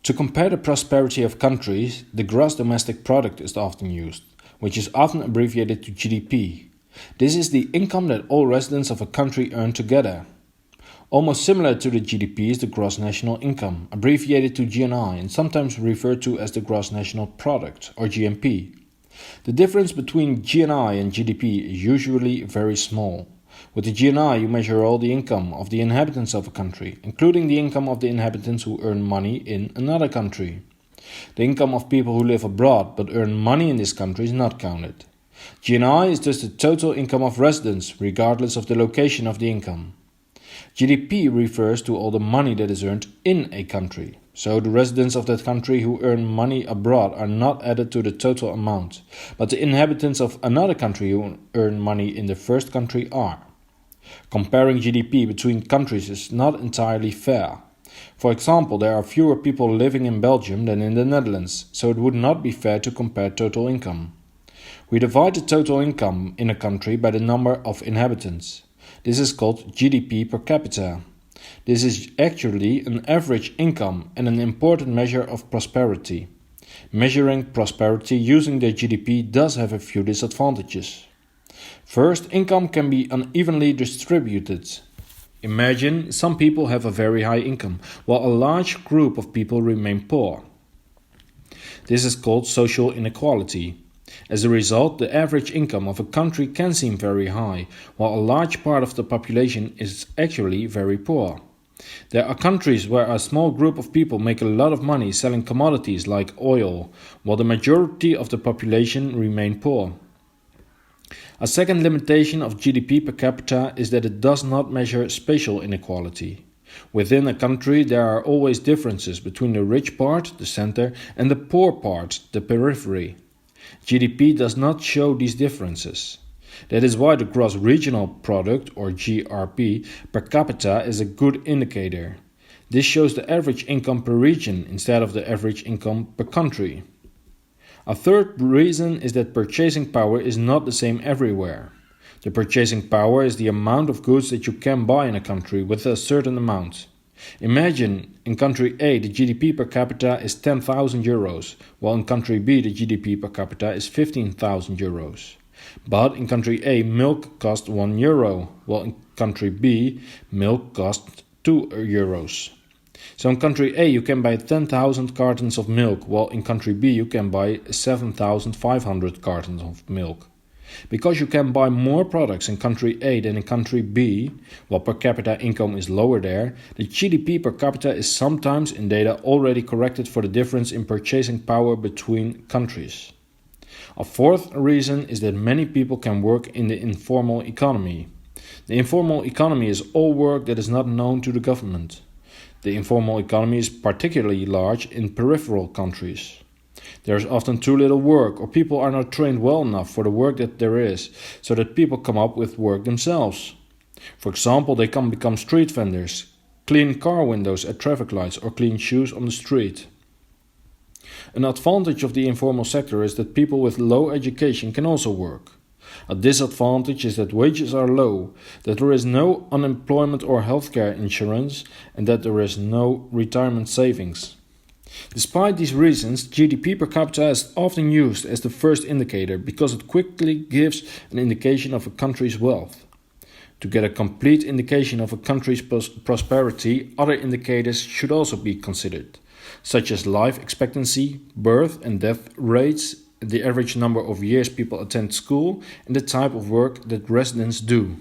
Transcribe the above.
To compare the prosperity of countries, the gross domestic product is often used, which is often abbreviated to GDP. This is the income that all residents of a country earn together. Almost similar to the GDP is the gross national income, abbreviated to GNI and sometimes referred to as the gross national product, or GNP. The difference between GNI and GDP is usually very small. With the GNI, you measure all the income of the inhabitants of a country, including the income of the inhabitants who earn money in another country. The income of people who live abroad but earn money in this country is not counted. GNI is just the total income of residents, regardless of the location of the income. GDP refers to all the money that is earned in a country. So the residents of that country who earn money abroad are not added to the total amount, but the inhabitants of another country who earn money in the first country are. Comparing GDP between countries is not entirely fair. For example, there are fewer people living in Belgium than in the Netherlands, so it would not be fair to compare total income. We divide the total income in a country by the number of inhabitants. This is called GDP per capita. This is actually an average income and an important measure of prosperity. Measuring prosperity using the GDP does have a few disadvantages. First, income can be unevenly distributed. Imagine some people have a very high income, while a large group of people remain poor. This is called social inequality. As a result, the average income of a country can seem very high, while a large part of the population is actually very poor. There are countries where a small group of people make a lot of money selling commodities like oil, while the majority of the population remain poor. A second limitation of GDP per capita is that it does not measure spatial inequality. Within a country, there are always differences between the rich part, the center, and the poor part, the periphery. GDP does not show these differences. That is why the gross regional product, or GRP, per capita is a good indicator. This shows the average income per region instead of the average income per country. A third reason is that purchasing power is not the same everywhere. The purchasing power is the amount of goods that you can buy in a country with a certain amount. Imagine in country A the GDP per capita is 10,000 euros, while in country B the GDP per capita is 15,000 euros. But in country A milk costs 1 euro, while in country B milk costs 2 euros. So in country A you can buy 10,000 cartons of milk, while in country B you can buy 7,500 cartons of milk. Because you can buy more products in country A than in country B, while per capita income is lower there, the GDP per capita is sometimes in data already corrected for the difference in purchasing power between countries. A fourth reason is that many people can work in the informal economy. The informal economy is all work that is not known to the government. The informal economy is particularly large in peripheral countries. There is often too little work, or people are not trained well enough for the work that there is, so that people come up with work themselves. For example, they can become street vendors, clean car windows at traffic lights, or clean shoes on the street. An advantage of the informal sector is that people with low education can also work. A disadvantage is that wages are low, that there is no unemployment or healthcare insurance, and that there is no retirement savings. Despite these reasons, GDP per capita is often used as the first indicator because it quickly gives an indication of a country's wealth. To get a complete indication of a country's prosperity, other indicators should also be considered, such as life expectancy, birth and death rates, the average number of years people attend school, and the type of work that residents do.